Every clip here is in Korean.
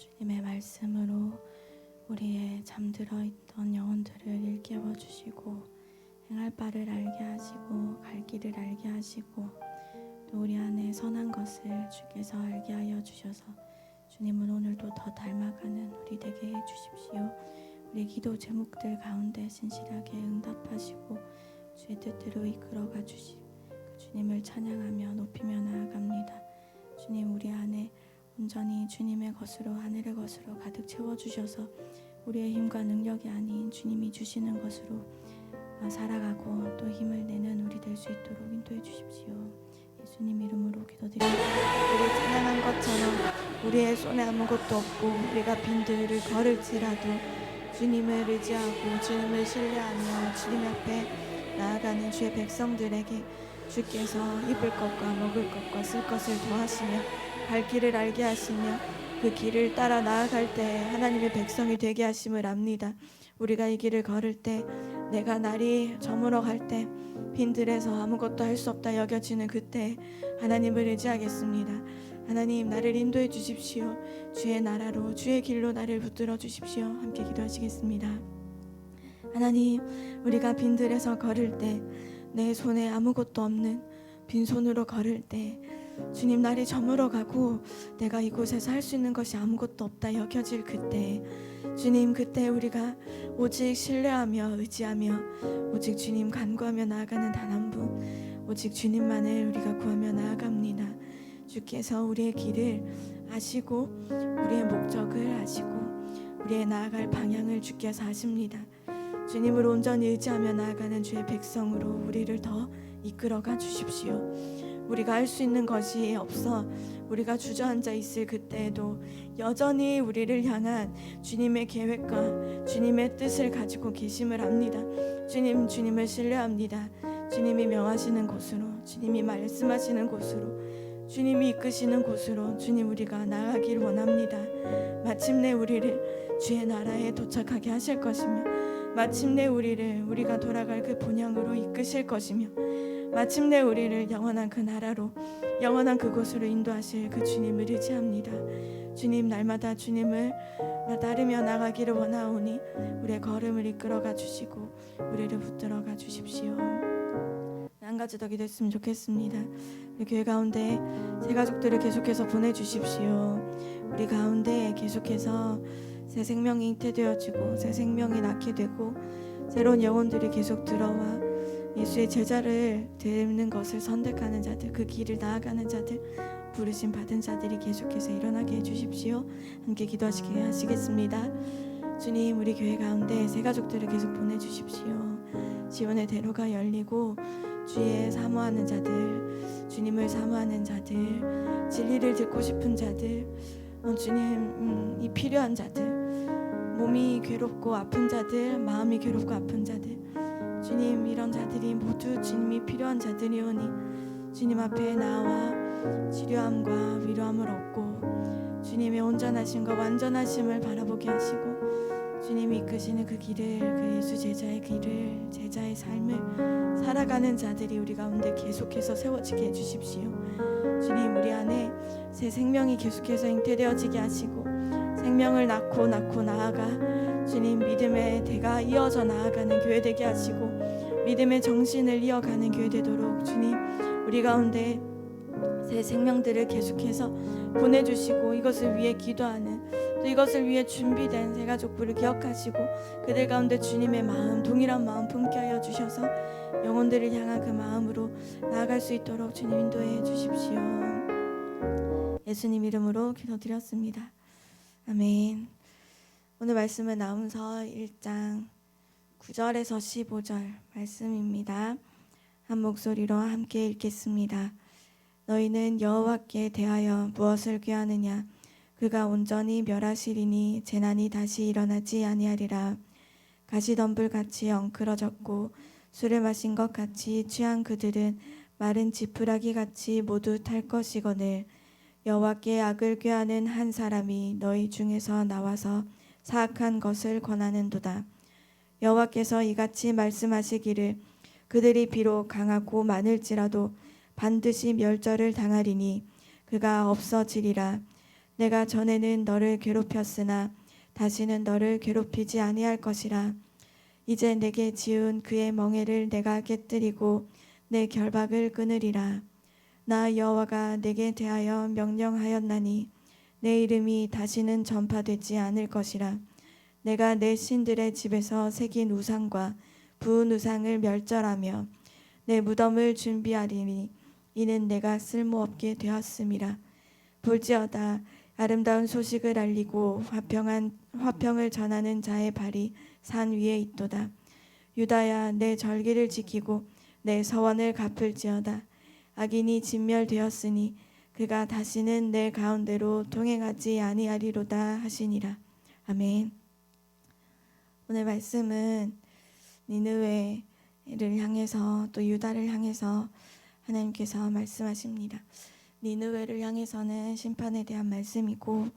주님의 말씀으로 우리의 잠들어 있던 영혼들을 일깨워 주시고 행할 바를 알게 하시고 갈 길을 알게 하시고 또 우리 안에 선한 것을 주께서 알게 하여 주셔서 주님은 오늘도 더 닮아가는 우리 되게 해 주십시오. 우리 기도 제목들 가운데 신실하게 응답하시고 주의 뜻대로 이끌어가 주시 주님을 찬양하며 높이며 나아갑니다. 주님 우리 안에 온전히 주님의 것으로 하늘의 것으로 가득 채워주셔서 우리의 힘과 능력이 아닌 주님이 주시는 것으로 살아가고 또 힘을 내는 우리 될 수 있도록 인도해 주십시오. 예수님 이름으로 기도드립니다. 우리 찬양한 것처럼 우리의 손에 아무것도 없고 우리가 빈들을 걸을지라도 주님을 의지하고 주님을 신뢰하며 주님 앞에 나아가는 주의 백성들에게 주께서 입을 것과 먹을 것과 쓸 것을 더하시며 갈 길을 알게 하시며 그 길을 따라 나아갈 때 하나님의 백성이 되게 하심을 압니다. 우리가 이 길을 걸을 때 내가 날이 저물어 갈 때 빈들에서 아무것도 할 수 없다 여겨지는 그때 하나님을 의지하겠습니다. 하나님 나를 인도해 주십시오. 주의 나라로 주의 길로 나를 붙들어 주십시오. 함께 기도하시겠습니다. 하나님 우리가 빈들에서 걸을 때 내 손에 아무것도 없는 빈손으로 걸을 때 주님 날이 저물어 가고 내가 이곳에서 할 수 있는 것이 아무것도 없다 여겨질 그때 주님 그때 우리가 오직 신뢰하며 의지하며 오직 주님 간구하며 나아가는 단 한 분 오직 주님만을 우리가 구하며 나아갑니다. 주께서 우리의 길을 아시고 우리의 목적을 아시고 우리의 나아갈 방향을 주께서 아십니다. 주님을 온전히 의지하며 나아가는 주의 백성으로 우리를 더 이끌어가 주십시오. 우리가 할 수 있는 것이 없어 우리가 주저앉아 있을 그때에도 여전히 우리를 향한 주님의 계획과 주님의 뜻을 가지고 계심을 압니다. 주님을 신뢰합니다. 주님이 명하시는 곳으로 주님이 말씀하시는 곳으로 주님이 이끄시는 곳으로 주님 우리가 나아가길 원합니다. 마침내 우리를 주의 나라에 도착하게 하실 것이며 마침내 우리가 돌아갈 그 본향으로 이끄실 것이며 마침내 우리를 영원한 그 나라로 영원한 그곳으로 인도하실 그 주님을 의지합니다. 주님 날마다 주님을 따르며 나가기를 원하오니 우리의 걸음을 이끌어가 주시고 우리를 붙들어가 주십시오. 한 가지 더 기도했으면 좋겠습니다. 우리 교회 가운데 새 가족들을 계속해서 보내주십시오. 우리 가운데 계속해서 새 생명이 잉태되어지고 새 생명이 낳게 되고 새로운 영혼들이 계속 들어와 예수의 제자를 되는 것을 선택하는 자들, 그 길을 나아가는 자들, 부르심 받은 자들이 계속해서 일어나게 해주십시오. 함께 기도하시게 하시겠습니다. 주님 우리 교회 가운데 새 가족들을 계속 보내주십시오. 지원의 대로가 열리고 주의 사모하는 자들, 주님을 사모하는 자들, 진리를 듣고 싶은 자들, 주님이 필요한 자들, 몸이 괴롭고 아픈 자들, 마음이 괴롭고 아픈 자들, 주님 이런 자들이 모두 주님이 필요한 자들이오니 주님 앞에 나와 치료함과 위로함을 얻고 주님의 온전하심과 완전하심을 바라보게 하시고 주님이 이끄시는 그 길을, 그 예수 제자의 길을, 제자의 삶을 살아가는 자들이 우리 가운데 계속해서 세워지게 해주십시오. 주님 우리 안에 새 생명이 계속해서 잉태되어지게 하시고 생명을 낳고 나아가 주님 믿음의 대가 이어져 나아가는 교회 되게 하시고 믿음의 정신을 이어가는 교회 되도록 주님 우리 가운데 새 생명들을 계속해서 보내주시고 이것을 위해 기도하는 또 이것을 위해 준비된 새 가족부를 기억하시고 그들 가운데 주님의 마음, 동일한 마음 품게 하여 주셔서 영혼들을 향한 그 마음으로 나아갈 수 있도록 주님 인도해 주십시오. 예수님 이름으로 기도드렸습니다. 아멘. 오늘 말씀은 나훔서 1장 9절에서 15절 말씀입니다. 한 목소리로 함께 읽겠습니다. 너희는 여호와께 대하여 무엇을 꾀하느냐? 그가 온전히 멸하시리니 재난이 다시 일어나지 아니하리라. 가시덤불같이 엉클어졌고 술을 마신 것 같이 취한 그들은 마른 지푸라기 같이 모두 탈 것이거늘 여호와께 악을 꾀하는 한 사람이 너희 중에서 나와서 사악한 것을 권하는도다. 여호와께서 이같이 말씀하시기를 그들이 비록 강하고 많을지라도 반드시 멸절을 당하리니 그가 없어지리라. 내가 전에는 너를 괴롭혔으나 다시는 너를 괴롭히지 아니할 것이라. 이제 내게 지은 그의 멍에를 내가 깨뜨리고 내 결박을 끊으리라. 나 여호와가 내게 대하여 명령하였나니 내 이름이 다시는 전파되지 않을 것이라. 내가 내 신들의 집에서 새긴 우상과 부은 우상을 멸절하며 내 무덤을 준비하리니 이는 내가 쓸모없게 되었음이라. 볼지어다 아름다운 소식을 알리고 화평을 전하는 자의 발이 산 위에 있도다. 유다야, 내 절기를 지키고 내 서원을 갚을지어다. 악인이 진멸되었으니 그가 다시는 내 가운데로 동행하지 아니하리로다 하시니라. 아멘. 오늘 말씀은 니느웨를 향해서 또 유다를 향해서 하나님께서 말씀하십니다. 니느웨를 향해서는 심판에 대한 말씀이고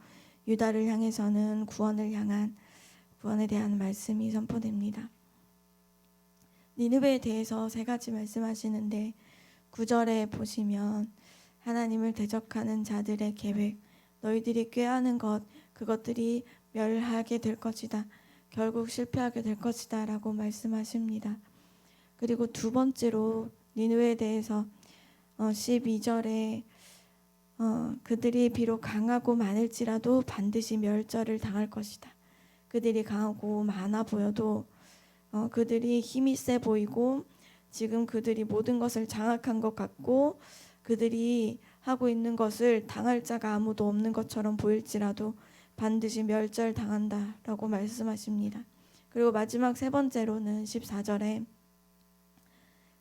유다를 향해서는 구원에 대한 말씀이 선포됩니다. 니느웨에 대해서 세 가지 말씀하시는데 9절에 보시면 하나님을 대적하는 자들의 계획, 너희들이 꾀하는 것, 그것들이 멸하게 될 것이다. 결국 실패하게 될 것이다 라고 말씀하십니다. 그리고 두 번째로 니느웨에 대해서 12절에 그들이 비록 강하고 많을지라도 반드시 멸절을 당할 것이다. 그들이 강하고 많아 보여도 그들이 힘이 세 보이고 지금 그들이 모든 것을 장악한 것 같고 그들이 하고 있는 것을 당할 자가 아무도 없는 것처럼 보일지라도 반드시 멸절당한다라고 말씀하십니다. 그리고 마지막 세 번째로는 14절에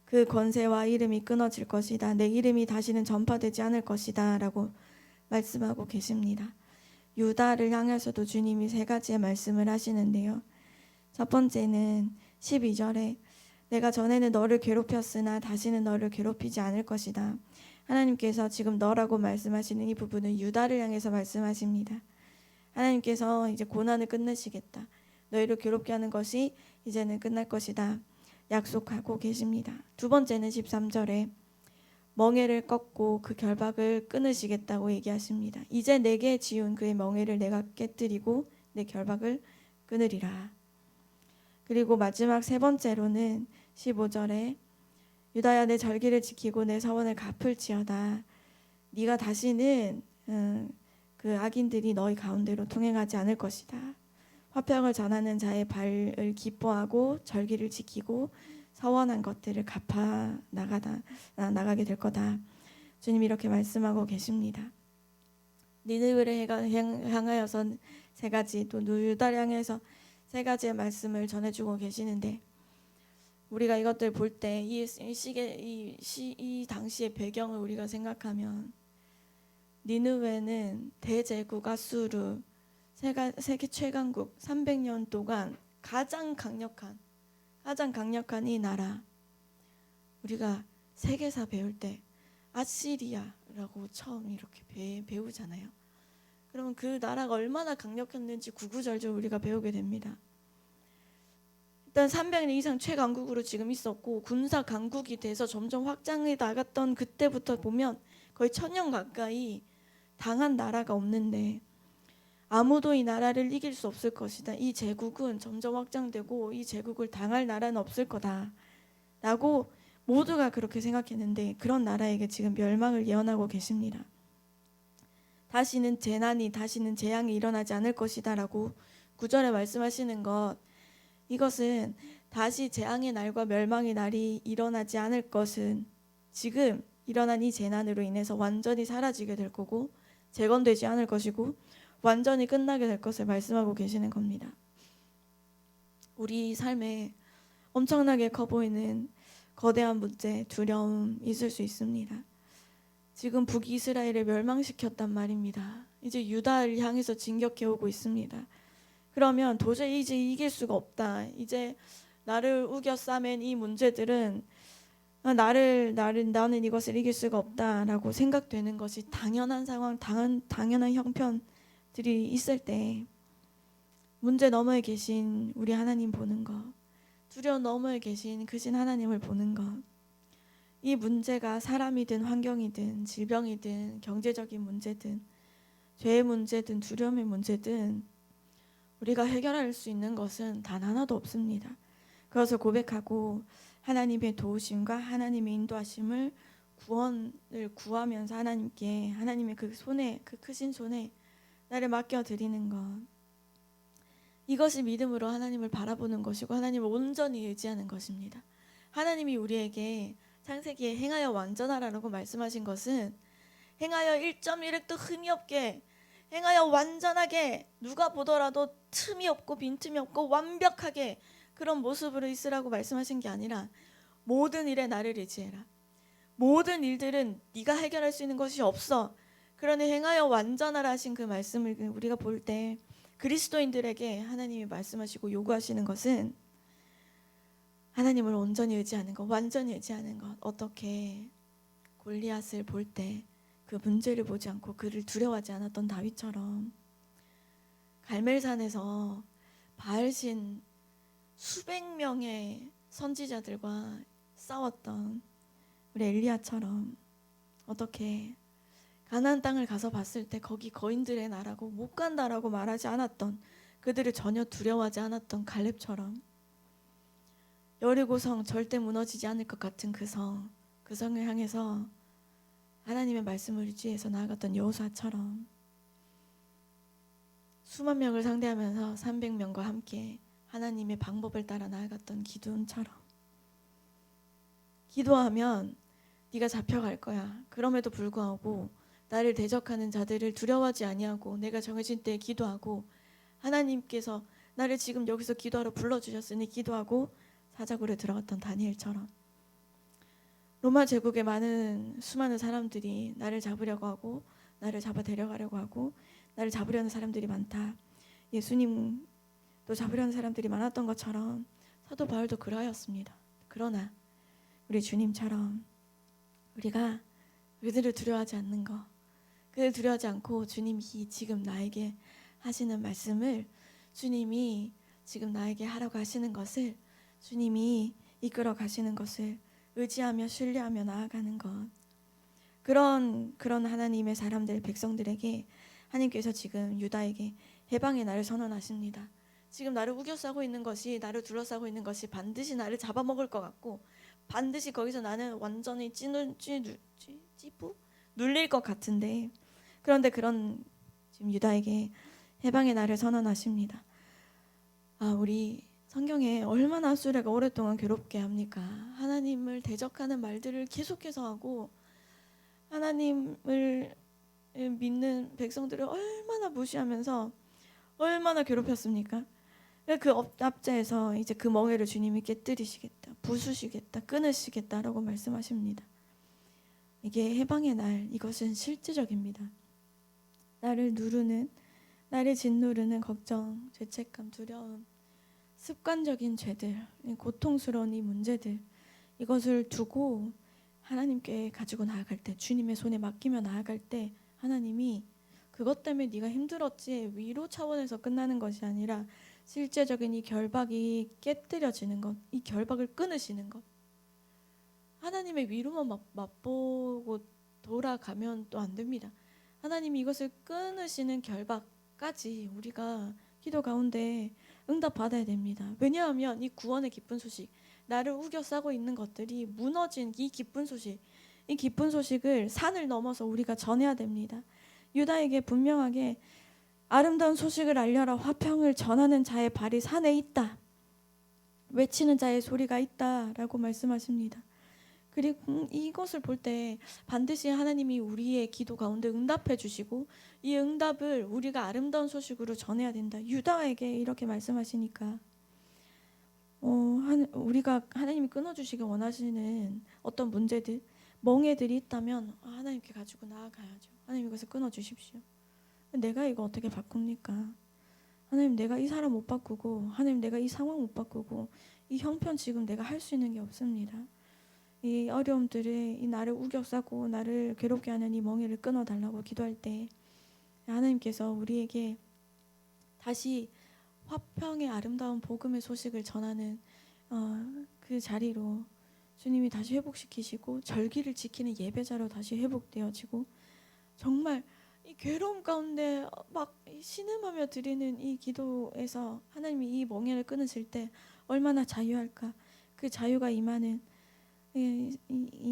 그 권세와 이름이 끊어질 것이다. 내 이름이 다시는 전파되지 않을 것이다 라고 말씀하고 계십니다. 유다를 향해서도 주님이 세 가지의 말씀을 하시는데요. 첫 번째는 12절에 내가 전에는 너를 괴롭혔으나 다시는 너를 괴롭히지 않을 것이다. 하나님께서 지금 너라고 말씀하시는 이 부분은 유다를 향해서 말씀하십니다. 하나님께서 이제 고난을 끝내시겠다. 너희를 괴롭게 하는 것이 이제는 끝날 것이다. 약속하고 계십니다. 두 번째는 13절에 멍에를 꺾고 그 결박을 끊으시겠다고 얘기하십니다. 이제 내게 지은 그의 멍에를 내가 깨뜨리고 내 결박을 끊으리라. 그리고 마지막 세 번째로는 15절에 유다야, 내 절기를 지키고 내 서원을 갚을지어다. 네가 다시는 그 악인들이 너희 가운데로 통행하지 않을 것이다. 화평을 전하는 자의 발을 기뻐하고 절기를 지키고 서원한 것들을 갚아 나가게 될 거다. 주님이 이렇게 말씀하고 계십니다. 니느웨를 향하여서 세 가지, 또 유다를 향해서 세 가지의 말씀을 전해주고 계시는데 우리가 이것들 볼 때 이 당시의 배경을 우리가 생각하면 니느웨는 대제국 아수르 세계 최강국 300년 동안 가장 강력한 이 나라. 우리가 세계사 배울 때 아시리아라고 처음 이렇게 배우잖아요. 그러면 그 나라가 얼마나 강력했는지 구구절절 우리가 배우게 됩니다. 일단 300년 이상 최강국으로 지금 있었고 군사 강국이 돼서 점점 확장해 나갔던 그때부터 보면 거의 1000년 가까이 당한 나라가 없는데 아무도 이 나라를 이길 수 없을 것이다. 이 제국은 점점 확장되고 이 제국을 당할 나라는 없을 거다 라고 모두가 그렇게 생각했는데 그런 나라에게 지금 멸망을 예언하고 계십니다. 다시는 재앙이 일어나지 않을 것이다 라고 9절에 말씀하시는 것, 이것은 다시 재앙의 날과 멸망의 날이 일어나지 않을 것은 지금 일어난 이 재난으로 인해서 완전히 사라지게 될 거고 재건되지 않을 것이고 완전히 끝나게 될 것을 말씀하고 계시는 겁니다. 우리 삶에 엄청나게 커 보이는 거대한 문제, 두려움 있을 수 있습니다. 지금 북이스라엘을 멸망시켰단 말입니다. 이제 유다를 향해서 진격해 오고 있습니다. 그러면 도저히 이제 이길 수가 없다. 이제 나를 우겨싸맨 이 문제들은 나는 이것을 이길 수가 없다라고 생각되는 것이 당연한 상황, 당연한 형편들이 있을 때 문제 너머에 계신 우리 하나님 보는 것, 두려움 너머에 계신 크신 하나님을 보는 것, 이 문제가 사람이든 환경이든 질병이든 경제적인 문제든 죄의 문제든 두려움의 문제든 우리가 해결할 수 있는 것은 단 하나도 없습니다. 그것을 고백하고 하나님의 도우심과 하나님의 인도하심을 구원을 구하면서 하나님께 하나님의 그 손에 그 크신 손에 나를 맡겨 드리는 것, 이것이 믿음으로 하나님을 바라보는 것이고 하나님을 온전히 의지하는 것입니다. 하나님이 우리에게 창세기에 행하여 완전하라고 말씀하신 것은 행하여 1.1획도 흠이 없게 행하여 완전하게 누가 보더라도 틈이 없고 빈틈이 없고 완벽하게 그런 모습으로 있으라고 말씀하신 게 아니라 모든 일에 나를 의지해라. 모든 일들은 네가 해결할 수 있는 것이 없어. 그러니 행하여 완전하라 하신 그 말씀을 우리가 볼 때 그리스도인들에게 하나님이 말씀하시고 요구하시는 것은 하나님을 온전히 의지하는 것, 완전히 의지하는 것. 어떻게 골리앗을 볼 때 그 문제를 보지 않고 그를 두려워하지 않았던 다윗처럼 갈멜산에서 바알신 수백 명의 선지자들과 싸웠던 우리 엘리야처럼 어떻게 가나안 땅을 가서 봤을 때 거기 거인들의 나라고 못 간다라고 말하지 않았던, 그들을 전혀 두려워하지 않았던 갈렙처럼 여리고성 절대 무너지지 않을 것 같은 그 성을 향해서 하나님의 말씀을 의지해서 나아갔던 여호수아처럼 수만 명을 상대하면서 300명과 함께 하나님의 방법을 따라 나아갔던 기드온처럼 기도하면 네가 잡혀갈 거야. 그럼에도 불구하고 나를 대적하는 자들을 두려워하지 아니하고 내가 정해진 때에 기도하고 하나님께서 나를 지금 여기서 기도하러 불러주셨으니 기도하고 사자굴에 들어갔던 다니엘처럼 로마 제국의 수많은 사람들이 나를 잡으려고 하고 나를 잡아 데려가려고 하고 나를 잡으려는 사람들이 많다. 예수님도 잡으려는 사람들이 많았던 것처럼 사도 바울도 그러하였습니다. 그러나 우리 주님처럼 우리가 그들을 두려워하지 않는 것, 그들을 두려워하지 않고 주님이 지금 나에게 하시는 말씀을, 주님이 지금 나에게 하라고 하시는 것을, 주님이 이끌어 가시는 것을 의지하며 신뢰하며 나아가는 것, 그런 하나님의 사람들, 백성들에게 하나님께서 지금 유다에게 해방의 날을 선언하십니다. 지금 나를 우겨싸고 있는 것이, 나를 둘러싸고 있는 것이 반드시 나를 잡아먹을 것 같고 반드시 거기서 나는 완전히 눌릴 것 같은데, 그런데 그런 지금 유다에게 해방의 날을 선언하십니다. 우리 성경에 얼마나 수레가 오랫동안 괴롭게 합니까? 하나님을 대적하는 말들을 계속해서 하고 하나님을 믿는 백성들을 얼마나 무시하면서 얼마나 괴롭혔습니까? 그 앞자에서 이제 그 멍에를 주님이 깨뜨리시겠다, 부수시겠다, 끊으시겠다라고 말씀하십니다. 이게 해방의 날, 이것은 실제적입니다. 나를 누르는, 나를 짓누르는 걱정, 죄책감, 두려움, 습관적인 죄들, 고통스러운 이 문제들, 이것을 두고 하나님께 가지고 나아갈 때, 주님의 손에 맡기며 나아갈 때 하나님이 그것 때문에 네가 힘들었지, 위로 차원에서 끝나는 것이 아니라 실제적인 이 결박이 깨뜨려지는 것, 이 결박을 끊으시는 것, 하나님의 위로만 맛보고 돌아가면 또 안 됩니다. 하나님이 이것을 끊으시는 결박까지 우리가 기도 가운데 응답받아야 됩니다. 왜냐하면 이 구원의 기쁜 소식, 나를 우겨싸고 있는 것들이 무너진 이 기쁜 소식, 이 기쁜 소식을 산을 넘어서 우리가 전해야 됩니다. 유다에게 분명하게 아름다운 소식을 알려라, 화평을 전하는 자의 발이 산에 있다, 외치는 자의 소리가 있다라고 말씀하십니다. 그리고 이것을 볼 때 반드시 하나님이 우리의 기도 가운데 응답해 주시고 이 응답을 우리가 아름다운 소식으로 전해야 된다. 유다에게 이렇게 말씀하시니까 우리가 하나님이 끊어주시기 원하시는 어떤 문제들, 멍에들이 있다면 하나님께 가지고 나아가야죠. 하나님 이것을 끊어주십시오. 내가 이거 어떻게 바꿉니까? 하나님, 내가 이 사람 못 바꾸고, 하나님 내가 이 상황 못 바꾸고, 이 형편 지금 내가 할 수 있는 게 없습니다. 이 어려움들을, 이 나를 우겨싸고 나를 괴롭게 하는 이 멍에를 끊어달라고 기도할 때 하나님께서 우리에게 다시 화평의 아름다운 복음의 소식을 전하는 그 자리로 주님이 다시 회복시키시고 절기를 지키는 예배자로 다시 회복되어지고, 정말 이 괴로움 가운데 막 신음하며 드리는 이 기도에서 하나님이 이 멍에를 끊으실 때 얼마나 자유할까. 그 자유가 임하는 이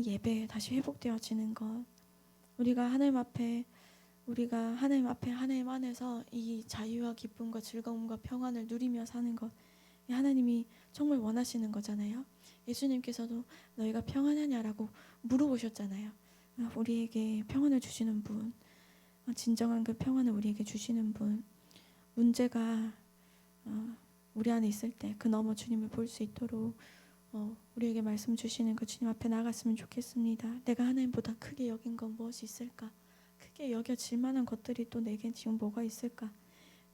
예배에 다시 회복되어지는 것. 우리가 하나님 앞에 하나님 안에서 이 자유와 기쁨과 즐거움과 평안을 누리며 사는 것, 하나님이 정말 원하시는 거잖아요. 예수님께서도 너희가 평안하냐라고 물어보셨잖아요. 우리에게 평안을 주시는 분, 진정한 그 평안을 우리에게 주시는 분, 문제가 우리 안에 있을 때 그 너머 주님을 볼 수 있도록 우리에게 말씀 주시는 그 주님 앞에 나갔으면 좋겠습니다. 내가 하나님보다 크게 여긴 건 무엇이 있을까? 크게 여겨질 만한 것들이 또 내겐 지금 뭐가 있을까?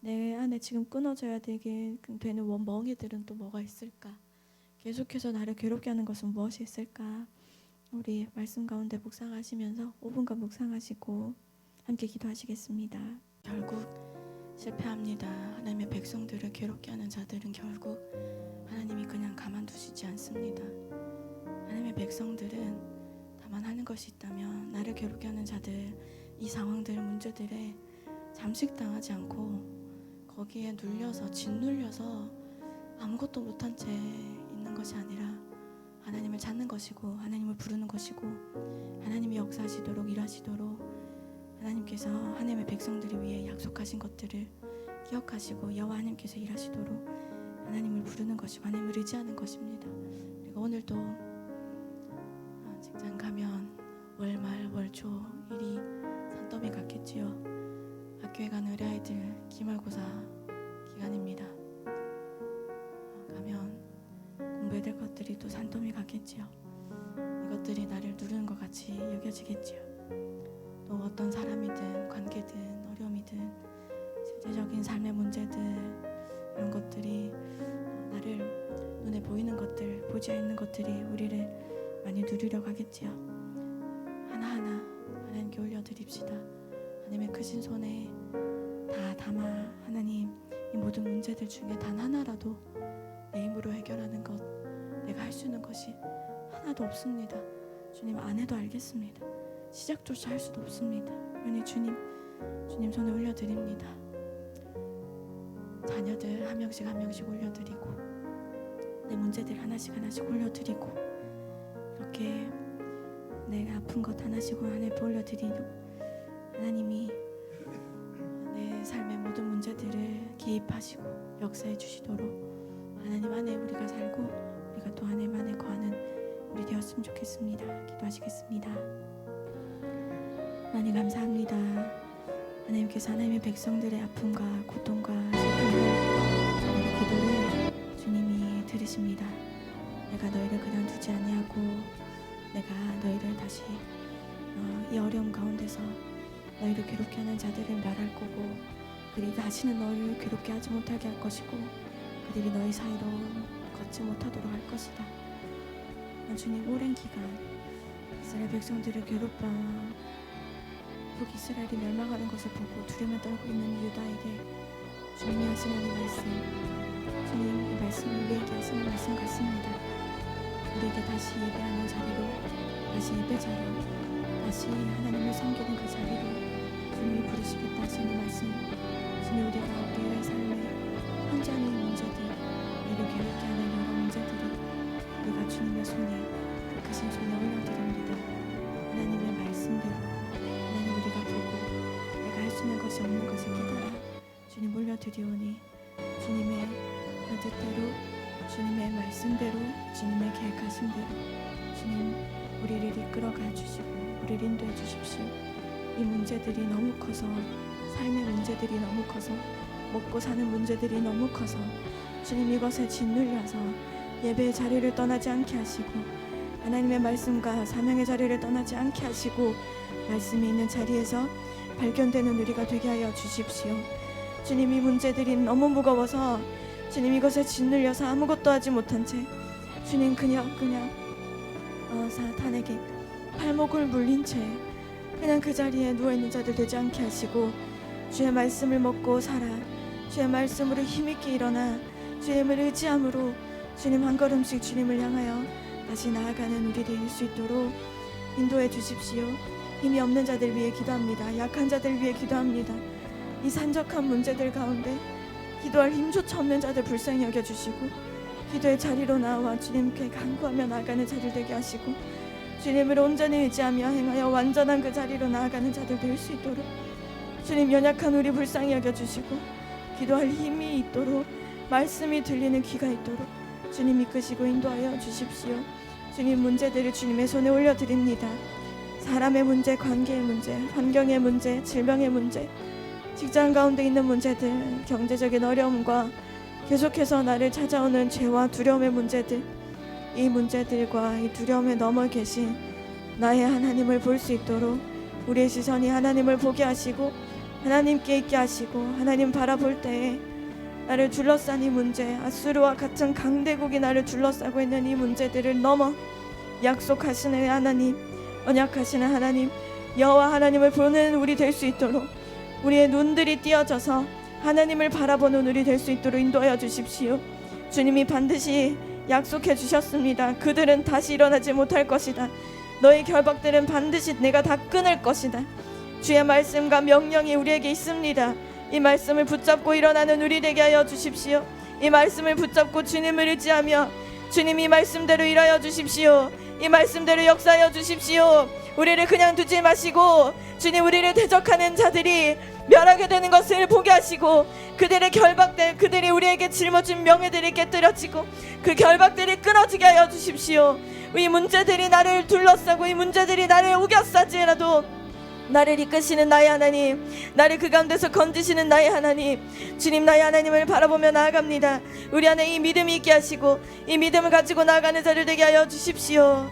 내 안에 지금 끊어져야 되게 되는 멍에들은 또 뭐가 있을까? 계속해서 나를 괴롭게 하는 것은 무엇이 있을까? 우리 말씀 가운데 묵상하시면서 5분간 묵상하시고 함께 기도하시겠습니다. 결국 실패합니다. 하나님의 백성들을 괴롭게 하는 자들은 결국 하나님이 그냥 가만두시지 않습니다. 하나님의 백성들은 다만 하는 것이 있다면 나를 괴롭게 하는 자들, 이 상황들, 문제들에 잠식당하지 않고 거기에 눌려서 짓눌려서 아무것도 못한 채 있는 것이 아니라 하나님을 찾는 것이고 하나님을 부르는 것이고 하나님이 역사하시도록 일하시도록 하나님께서 하나님의 백성들을 위해 약속하신 것들을 기억하시고 여호와 하나님께서 일하시도록 하나님을 부르는 것이고 하나님을 의지하는 것입니다. 그리고 오늘도 직장 가면 월말 월초 일이 산더미 같겠지요. 학교에 가는 어린아이들 기말고사 기간입니다. 가면 공부해야 될 것들이 또 산더미 같겠지요. 이것들이 나를 누르는 것 같이 여겨지겠지요. 또 어떤 사람이든 관계든 어려움이든 실제적인 삶의 문제들 이런 것들이 나를 눈에 보이는 것들 보지 않는 것들이 우리를 많이 누리려고 하겠지요. 하나하나 하나님께 올려드립시다. 하나님의 크신 손에 다 담아 하나님 이 모든 문제들 중에 단 하나라도 내 힘으로 해결하는 것 내가 할 수 있는 것이 하나도 없습니다. 주님 안 해도 알겠습니다. 시작조차 할 수도 없습니다. 그러니 주님 손에 올려드립니다. 자녀들 한 명씩 올려드리고 내 문제들 하나씩 올려드리고 이렇게 내가 아픈 것 하나씩 올려드리고 하나님이 내 삶의 모든 문제들을 기입하시고 역사해 주시도록 하나님 안에 우리가 살고 우리가 또 하나님 안에 거하는 우리 되었으면 좋겠습니다. 기도하시겠습니다. 하나님 감사합니다. 하나님께서 하나님의 백성들의 아픔과 고통과 슬픔을 우리 기도를 주님이 들으십니다. 내가 너희를 그냥 두지 아니하고 내가 너희를 다시 이 어려움 가운데서 너희를 괴롭게 하는 자들을 멸할 거고 그들이 다시는 너희를 괴롭게 하지 못하게 할 것이고 그들이 너희 사이로 걷지 못하도록 할 것이다. 주님 오랜 기간 이스라엘 백성들을 괴롭혀 북이스라엘이 멸망하는 것을 보고 두려움에 떨고 있는 유다에게 주님이 하시는 이 말씀 주님 이 말씀을 우리에게 하시는 말씀 같습니다. 우리에게 다시 예배하는 자리로 다시 예배자로 다시 하나님을 섬기는 그 자리로 주님이 부르시겠다 하시는 말씀 주님 우리가 우리의 삶에 현재 하는 문제들 우리를 괴롭게 하는 여러 문제들이 우리가 주님의 손에 크신 손에 올려드립니다. 하나님의 말씀대로 하나님 우리가 보고 내가 할 수 있는 것이 없는 것을 깨달아 주님 올려드리오니 주님의 뜻대로 주님의 말씀대로 주님의 계획하신 대로 주님 우리를 이끌어가 주시고 우리를 인도해 주십시오. 이 문제들이 너무 커서 삶의 문제들이 너무 커서 먹고 사는 문제들이 너무 커서 주님 이것에 짓눌려서 예배의 자리를 떠나지 않게 하시고 하나님의 말씀과 사명의 자리를 떠나지 않게 하시고 말씀이 있는 자리에서 발견되는 우리가 되게 하여 주십시오. 주님 이 문제들이 너무 무거워서 주님 이것에 짓눌려서 아무것도 하지 못한 채 주님 그냥 사탄에게 발목을 물린 채 그냥 그 자리에 누워있는 자들 되지 않게 하시고 주의 말씀을 먹고 살아 주의 말씀으로 힘있게 일어나 주님을 의지함으로 주님 한 걸음씩 주님을 향하여 다시 나아가는 우리 될 수 있도록 인도해 주십시오. 주님 힘이 없는 자들 위해 기도합니다. 약한 자들 위해 기도합니다. 이 산적한 문제들 가운데 기도할 힘조차 없는 자들 불쌍히 여겨주시고 기도의 자리로 나와 주님께 간구하며 나아가는 자들 되게 하시고 주님을 온전히 의지하며 행하여 완전한 그 자리로 나아가는 자들 될 수 있도록 주님 연약한 우리 불쌍히 여겨주시고 기도할 힘이 있도록 말씀이 들리는 귀가 있도록 주님 이끄시고 인도하여 주십시오. 주님 문제들을 주님의 손에 올려드립니다. 사람의 문제, 관계의 문제, 환경의 문제, 질병의 문제, 직장 가운데 있는 문제들, 경제적인 어려움과 계속해서 나를 찾아오는 죄와 두려움의 문제들, 이 문제들과 이 두려움에 넘어 계신 나의 하나님을 볼 수 있도록 우리의 시선이 하나님을 보게 하시고 하나님께 있게 하시고 하나님 바라볼 때에 나를 둘러싼 이 문제, 아수르와 같은 강대국이 나를 둘러싸고 있는 이 문제들을 넘어 약속하시는 하나님, 언약하시는 하나님, 여호와 하나님을 보는 우리 될 수 있도록 우리의 눈들이 띄어져서 하나님을 바라보는 우리 될 수 있도록 인도하여 주십시오. 주님이 반드시 약속해 주셨습니다. 그들은 다시 일어나지 못할 것이다. 너의 결박들은 반드시 내가 다 끊을 것이다. 주의 말씀과 명령이 우리에게 있습니다. 이 말씀을 붙잡고 일어나는 우리 되게 하여 주십시오. 이 말씀을 붙잡고 주님을 의지하며 주님 이 말씀대로 일하여 주십시오. 이 말씀대로 역사하여 주십시오. 우리를 그냥 두지 마시고 주님 우리를 대적하는 자들이 멸하게 되는 것을 보게 하시고 그들의 결박들, 그들이 우리에게 짊어진 명예들이 깨뜨려지고 그 결박들이 끊어지게 하여 주십시오. 이 문제들이 나를 둘러싸고 이 문제들이 나를 우겨싸지라도 나를 이끄시는 나의 하나님, 나를 그 가운데서 건지시는 나의 하나님, 주님 나의 하나님을 바라보며 나아갑니다. 우리 안에 이 믿음이 있게 하시고 이 믿음을 가지고 나아가는 자를 되게 하여 주십시오.